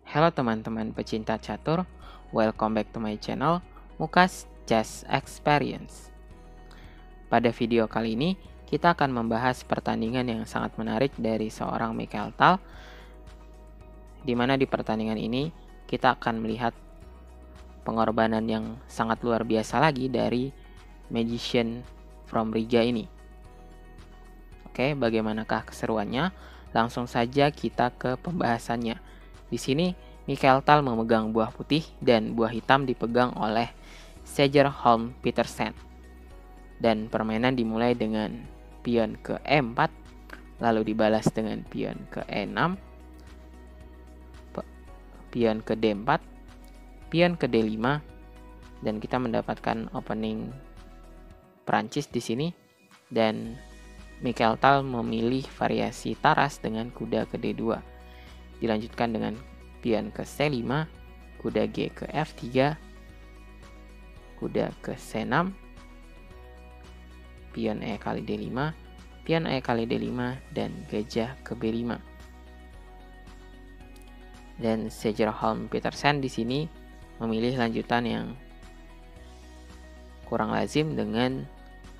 Halo teman-teman pecinta catur, welcome back to my channel Mukas Chess Experience. Pada video kali ini, kita akan membahas pertandingan yang sangat menarik dari seorang Mikhail Tal, di mana di pertandingan ini kita akan melihat pengorbanan yang sangat luar biasa lagi dari Magician from Riga ini. Oke, bagaimanakah keseruannya? Langsung saja kita ke pembahasannya. Di sini Mikhail Tal memegang buah putih dan buah hitam dipegang oleh Seger Holm Petersen. Dan permainan dimulai dengan pion ke E4, lalu dibalas dengan pion ke E6, pion ke D4, pion ke D5, dan kita mendapatkan opening Prancis di sini. Dan Mikhail Tal memilih variasi taras dengan kuda ke D2. Dilanjutkan dengan pion ke C5, kuda G ke F3, kuda ke C6, pion E kali D5, pion E kali D5, dan gajah ke B5. Dan Seger Holm Petersen di sini memilih lanjutan yang kurang lazim dengan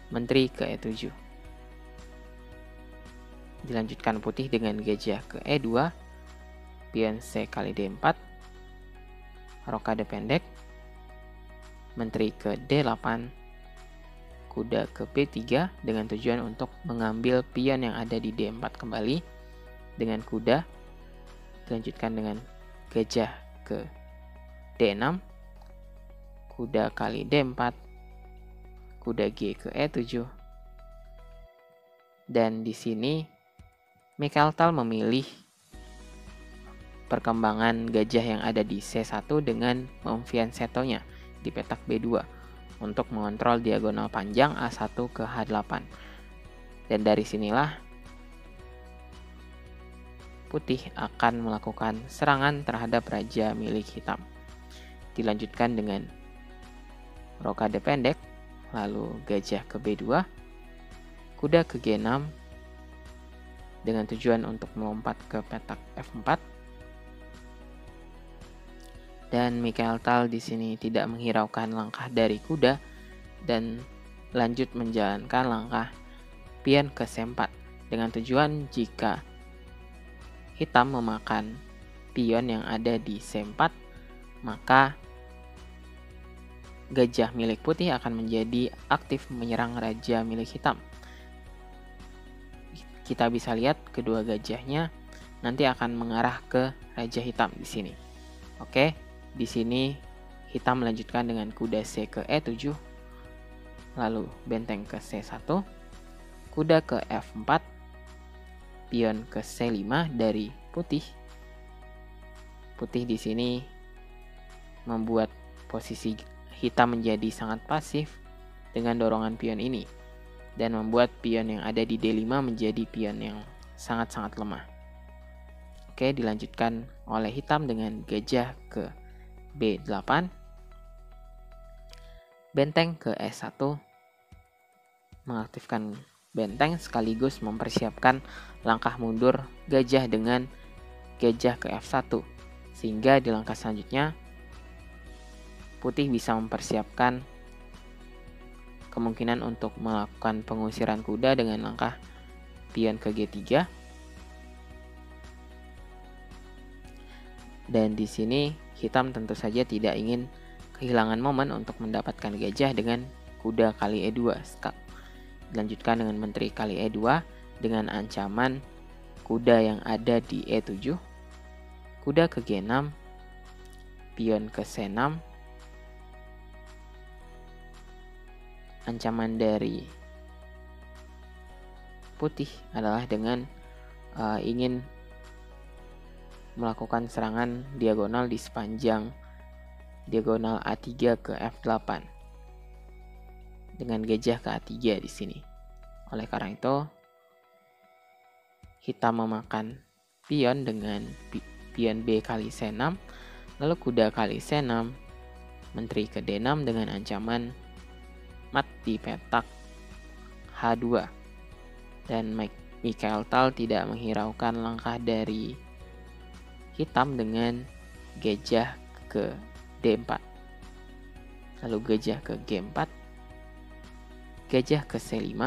menteri ke E7. Dilanjutkan putih dengan gajah ke E2, pion C kali D4, rokade pendek, menteri ke D8, kuda ke B3 dengan tujuan untuk mengambil pion yang ada di D4 kembali dengan kuda. Dilanjutkan dengan gajah ke D6, kuda kali D4, kuda G ke E7. Dan di sini Mikhail Tal memilih perkembangan gajah yang ada di C1 dengan memfiancetonya di petak B2 untuk mengontrol diagonal panjang A1 ke H8. Dan dari sinilah putih akan melakukan serangan terhadap raja milik hitam. Dilanjutkan dengan rokade pendek, lalu gajah ke B2, kuda ke G6 dengan tujuan untuk melompat ke petak F4. Dan Mikhail Tal di sini tidak menghiraukan langkah dari kuda dan lanjut menjalankan langkah pion ke C4 dengan tujuan jika hitam memakan pion yang ada di C4, maka gajah milik putih akan menjadi aktif menyerang raja milik hitam. Kita bisa lihat kedua gajahnya nanti akan mengarah ke raja hitam di sini. Oke, di sini hitam melanjutkan dengan kuda C ke E7, lalu benteng ke C1, kuda ke F4, pion ke C5 dari putih. Putih di sini membuat posisi hitam menjadi sangat pasif dengan dorongan pion ini dan membuat pion yang ada di D5 menjadi pion yang sangat-sangat lemah. Oke, dilanjutkan oleh hitam dengan gajah ke B8, benteng ke E1, mengaktifkan benteng sekaligus mempersiapkan langkah mundur gajah dengan gajah ke F1, sehingga di langkah selanjutnya putih bisa mempersiapkan kemungkinan untuk melakukan pengusiran kuda dengan langkah pion ke G3. Dan di sini hitam tentu saja tidak ingin kehilangan momen untuk mendapatkan gajah dengan kuda kali E2 skak. Dilanjutkan dengan menteri kali E2 dengan ancaman kuda yang ada di E7, kuda ke G6, pion ke C6. Ancaman dari putih adalah dengan ingin melakukan serangan diagonal di sepanjang diagonal A3 ke F8 dengan gajah ke A3 di sini. Oleh karena itu, hitam memakan pion dengan pion B kali C6, lalu kuda kali C6, menteri ke D6 dengan ancaman mat di petak H2. Dan Mikhail Tal tidak menghiraukan langkah dari hitam dengan gajah ke D4. Lalu gajah ke G4, gajah ke C5.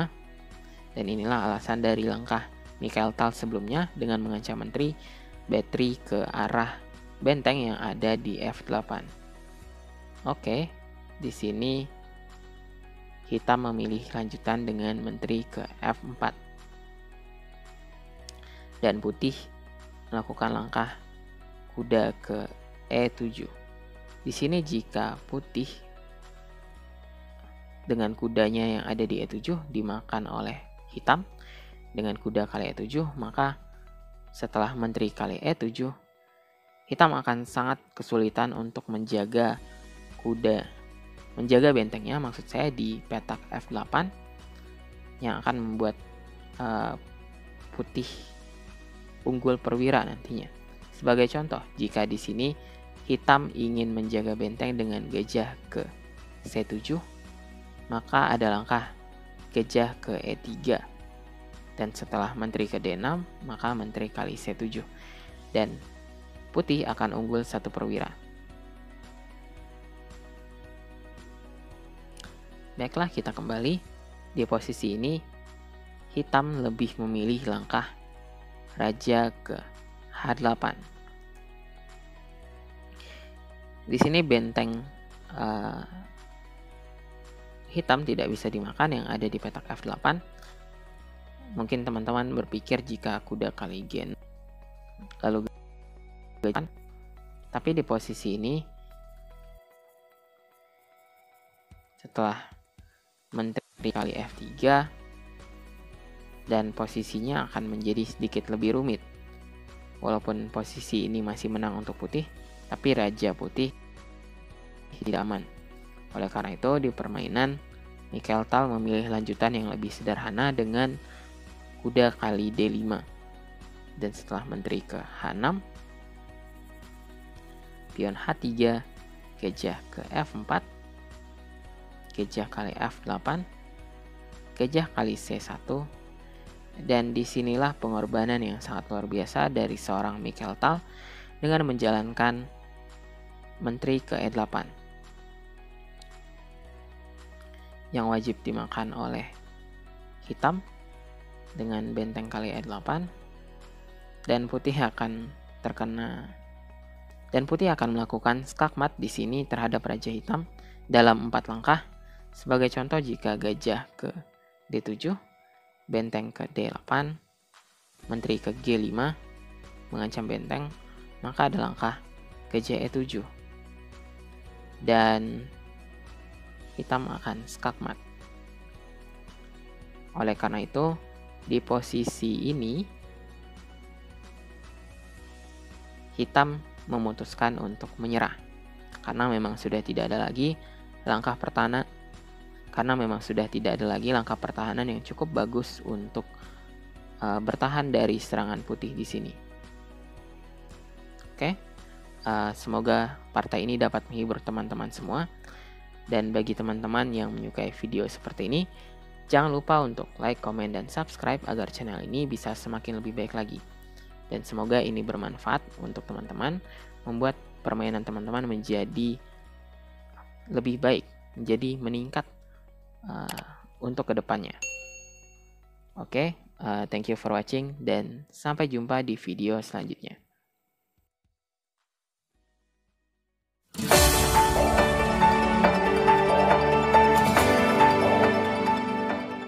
Dan inilah alasan dari langkah Mikhail Tal sebelumnya dengan mengancam menteri bateri ke arah benteng yang ada di F8. Oke, di sini hitam memilih lanjutan dengan menteri ke F4. Dan putih melakukan langkah kuda ke E7. Di sini jika putih dengan kudanya yang ada di E7 dimakan oleh hitam dengan kuda kali E7, maka setelah menteri kali E7, hitam akan sangat kesulitan untuk menjaga bentengnya, maksud saya di petak F8, yang akan membuat putih unggul perwira nantinya. Sebagai contoh, jika di sini hitam ingin menjaga benteng dengan gajah ke C7, maka ada langkah gajah ke E3. Dan setelah menteri ke D6, maka menteri kali C7. Dan putih akan unggul 1 perwira. Baiklah, kita kembali. Di posisi ini, hitam lebih memilih langkah raja ke H8. Di sini benteng hitam tidak bisa dimakan yang ada di petak F8. Mungkin teman-teman berpikir jika kuda kali gen lalu gajah, tapi di posisi ini setelah menteri kali F3 dan posisinya akan menjadi sedikit lebih rumit. Walaupun posisi ini masih menang untuk putih, tapi raja putih tidak aman. Oleh karena itu, di permainan Mikhail Tal memilih lanjutan yang lebih sederhana dengan kuda kali D5. Dan setelah menteri ke H6, pion H3, gajah ke F4, gajah kali F8, gajah kali C1, dan disinilah pengorbanan yang sangat luar biasa dari seorang Mikhail Tal dengan menjalankan menteri ke E8 yang wajib dimakan oleh hitam dengan benteng kali E8, dan putih akan melakukan skakmat di sini terhadap raja hitam dalam 4 langkah. Sebagai contoh, jika gajah ke D7, benteng ke D8, menteri ke G5 mengancam benteng, maka ada langkah gajah E7 dan hitam akan skakmat. Oleh karena itu, di posisi ini hitam memutuskan untuk menyerah karena memang sudah tidak ada lagi langkah pertahanan yang cukup bagus untuk bertahan dari serangan putih di sini. Oke, semoga partai ini dapat menghibur teman-teman semua. Dan bagi teman-teman yang menyukai video seperti ini, jangan lupa untuk like, komen, dan subscribe agar channel ini bisa semakin lebih baik lagi. Dan semoga ini bermanfaat untuk teman-teman, membuat permainan teman-teman menjadi lebih baik, menjadi meningkat untuk kedepannya. Oke, thank you for watching dan sampai jumpa di video selanjutnya.